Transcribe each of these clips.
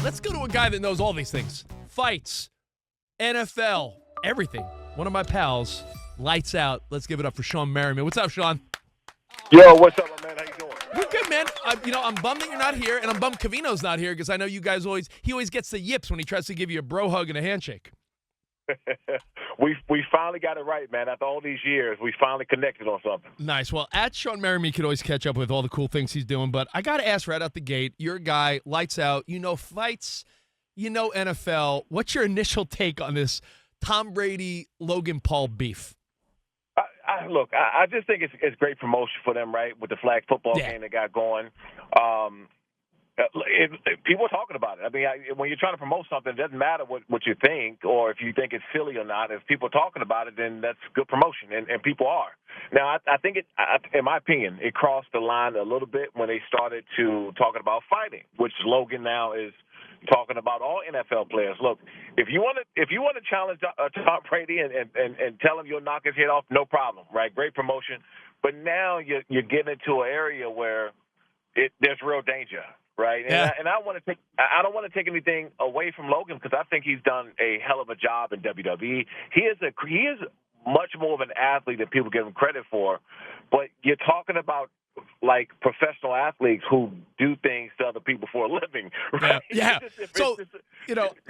Let's go to a guy that knows all these things. Fights, NFL, everything. One of my pals, lights out. Let's give it up for Shawne Merriman. What's up, Shawne? Yo, what's up, my man? How you doing? We're good, man. I'm bummed that you're not here, and I'm bummed Covino's not here because I know you guys he always gets the yips when he tries to give you a bro hug and a handshake. we finally got it right, man. After all these years, we finally connected on something. Nice. Well, at Shawne Merriman, you can always catch up with all the cool things he's doing, but I got to ask right out the gate, you're a guy, lights out, you know fights, you know NFL. What's your initial take on this Tom Brady, Logan Paul beef? Look, I just think it's great promotion for them, right, with the flag football game they got going. People are talking about it. I mean, when you're trying to promote something, it doesn't matter what you think or if you think it's silly or not. If people are talking about it, then that's good promotion, and people are. Now, I think in my opinion, it crossed the line a little bit when they started to talking about fighting, which Logan now is talking about all NFL players. Look, if you want to challenge Tom Brady and tell him you'll knock his head off, no problem, right? Great promotion. But now you're getting into an area where there's real danger. Right, yeah. And I don't want to take anything away from Logan because I think he's done a hell of a job in WWE. He is much more of an athlete than people give him credit for. But you're talking about like professional athletes who do things to other people for a living. Right? Yeah. So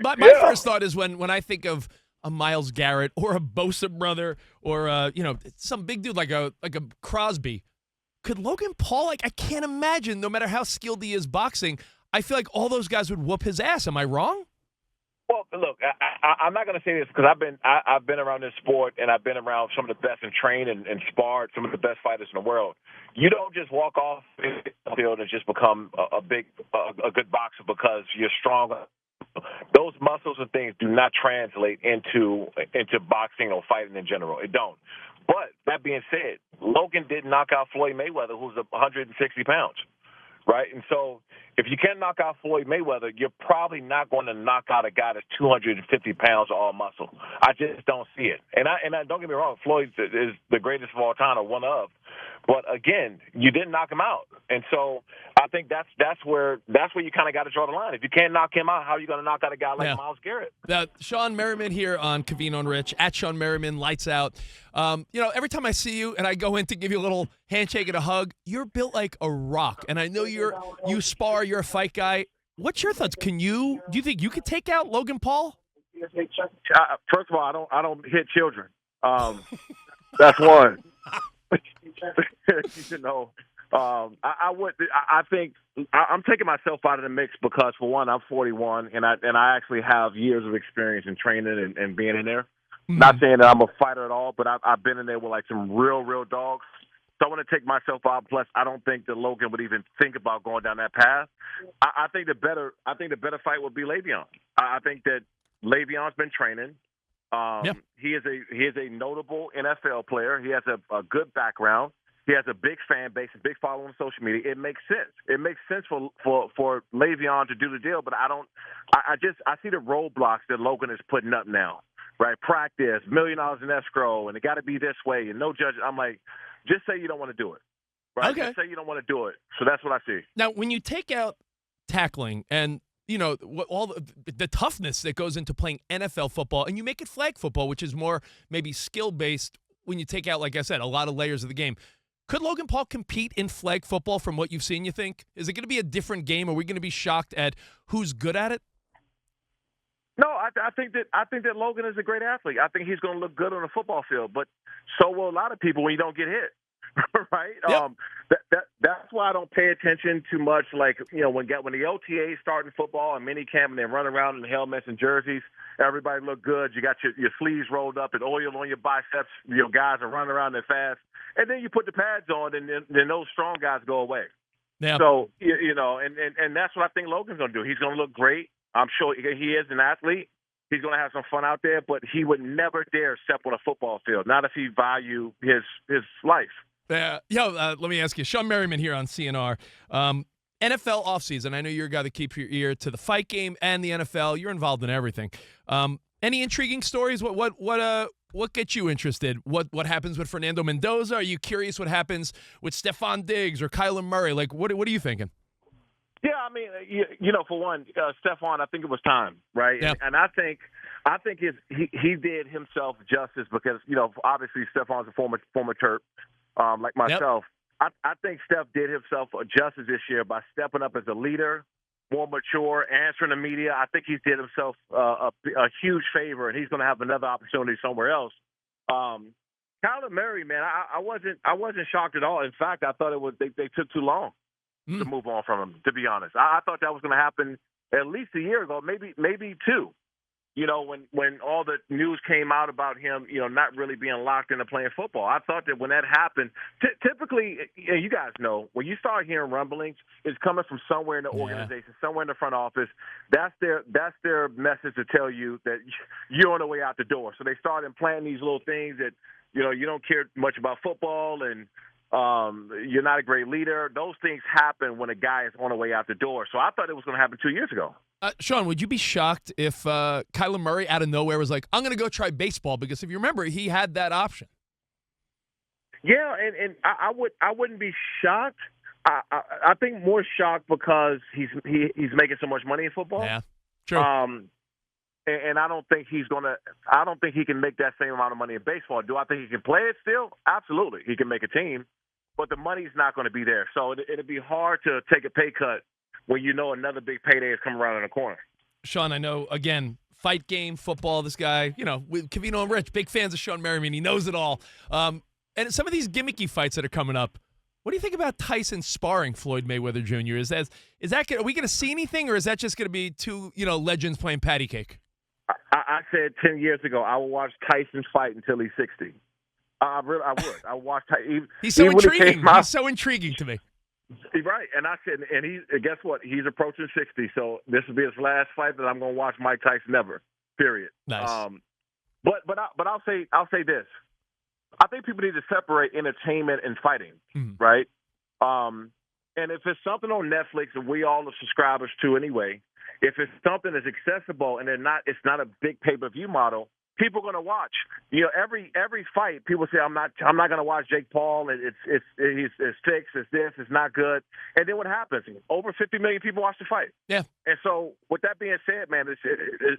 my first thought is when I think of a Myles Garrett or a Bosa brother or some big dude like a Crosby. Could Logan Paul, I can't imagine, no matter how skilled he is boxing, I feel like all those guys would whoop his ass. Am I wrong? Well, look, I'm not going to say this because I've been around this sport and I've been around some of the best and trained and sparred some of the best fighters in the world. You don't just walk off the field and just become a good boxer because you're stronger. Those muscles and things do not translate into boxing or fighting in general. It don't. But that being said, Logan did knock out Floyd Mayweather, who's 160 pounds, right? And so if you can knock out Floyd Mayweather, you're probably not going to knock out a guy that's 250 pounds of all muscle. I just don't see it. And don't get me wrong, Floyd is the greatest of all time or one of. But again, you didn't knock him out. And so I think that's where you kind of got to draw the line. If you can't knock him out, how are you going to knock out a guy like Myles Garrett? Shawne Merriman here on Covino Rich, at Shawne Merriman, lights out. Every time I see you and I go in to give you a little handshake and a hug, you're built like a rock. And I know you spar, you're a fight guy. What's your thoughts? Do you think you could take out Logan Paul? First of all, I don't hit children. That's one. I would. I think I'm taking myself out of the mix because, for one, I'm 41 and I actually have years of experience in training and being in there. Mm-hmm. Not saying that I'm a fighter at all, but I've been in there with like some real dogs. So I want to take myself out. Plus, I don't think that Logan would even think about going down that path. I think the better fight would be Le'Veon. I think that Le'Veon's been training. He is a notable NFL player. He has a good background. He has a big fan base, a big following on social media. It makes sense. It makes sense for Le'Veon to do the deal. But I see the roadblocks that Logan is putting up now. Right, practice, $1 million in escrow, and it got to be this way, and no judge. I'm like, just say you don't want to do it. Right? Okay. Just say you don't want to do it. So that's what I see. Now, when you take out tackling and all the toughness that goes into playing NFL football, and you make it flag football, which is more maybe skill-based when you take out, like I said, a lot of layers of the game. Could Logan Paul compete in flag football from what you've seen, you think? Is it going to be a different game? Are we going to be shocked at who's good at it? No, I think that Logan is a great athlete. I think he's going to look good on the football field, but so will a lot of people when you don't get hit. Right? Yep. That's why I don't pay attention too much. Like, when the OTAs start in football and minicamp and they run around in helmets and jerseys, everybody look good. You got your sleeves rolled up and oil on your biceps. Your guys are running around there fast. And then you put the pads on and then those strong guys go away. Yeah. So, and that's what I think Logan's going to do. He's going to look great. I'm sure he is an athlete. He's going to have some fun out there, but he would never dare step on a football field, not if he value his life. Let me ask you, Shawne Merriman here on CNR. NFL offseason, I know you're a guy that keeps your ear to the fight game and the NFL. You're involved in everything. Any intriguing stories? What gets you interested? What happens with Fernando Mendoza? Are you curious what happens with Stephon Diggs or Kyler Murray? Like, what are you thinking? Yeah, I mean, for one, Stephon, I think it was time, right? Yeah. And I think he did himself justice because obviously Stephon's a former Terp, like myself. Yep. I think Steph did himself a justice this year by stepping up as a leader, more mature, answering the media. I think he did himself a huge favor, and he's going to have another opportunity somewhere else. Kyler Murray, man, I wasn't shocked at all. In fact, I thought they took too long to move on from him, to be honest. I thought that was going to happen at least a year ago, maybe two. When all the news came out about him, not really being locked into playing football. I thought that when that happened, typically, you guys know, when you start hearing rumblings, it's coming from somewhere in the organization, somewhere in the front office. That's their message to tell you that you're on the way out the door. So they start implanting these little things that, you don't care much about football and you're not a great leader. Those things happen when a guy is on the way out the door. So I thought it was going to happen 2 years ago. Shawne, would you be shocked if Kyler Murray out of nowhere was like, I'm going to go try baseball? Because if you remember, he had that option. Yeah, and I wouldn't be shocked. I think more shocked because he's making so much money in football. Yeah, true. And I don't think I don't think he can make that same amount of money in baseball. Do I think he can play it still? Absolutely. He can make a team, but the money's not going to be there. So it'd be hard to take a pay cut when another big payday is coming around in the corner. Shawne, I know, again, fight game, football, this guy, with Covino Rich, big fans of Shawne Merriman. He knows it all. And some of these gimmicky fights that are coming up, what do you think about Tyson sparring Floyd Mayweather Jr.? Is that are we going to see anything, or is that just going to be two, legends playing patty cake? I said 10 years ago I would watch Tyson fight until he's 60. I would. I would watch Tyson. He's so intriguing. He's so intriguing to me. Right, and I said, and guess what? He's approaching 60, so this will be his last fight that I'm going to watch Mike Tyson ever. Period. Nice. But I'll say this. I think people need to separate entertainment and fighting, right? And if it's something on Netflix that we all are subscribers to anyway, if it's something that's accessible and it's not a big pay-per-view model, people are going to watch. Every fight, people say, I'm not going to watch Jake Paul. It's fixed. It's this. It's not good. And then what happens? Over 50 million people watch the fight. Yeah. And so, with that being said, man,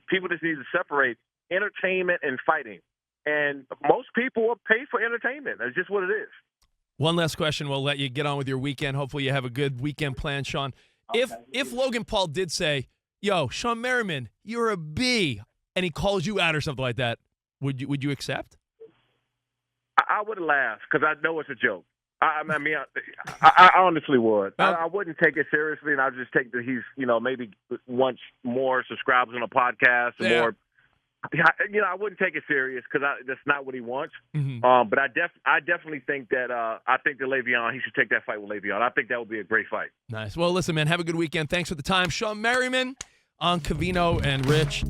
people just need to separate entertainment and fighting. And most people will pay for entertainment. That's just what it is. One last question. We'll let you get on with your weekend. Hopefully, you have a good weekend plan, Shawne. If Logan Paul did say, "Yo, Shawne Merriman, you're a B," and he calls you out or something like that, would you accept? I would laugh because I know it's a joke. I honestly would. I wouldn't take it seriously, and I'd just take that he's, maybe wants more subscribers on a podcast or more. I wouldn't take it serious because that's not what he wants. Mm-hmm. But I definitely think that I think that Le'Veon, he should take that fight with Le'Veon. I think that would be a great fight. Nice. Well, listen, man, have a good weekend. Thanks for the time. Shawne Merriman on Covino and Rich.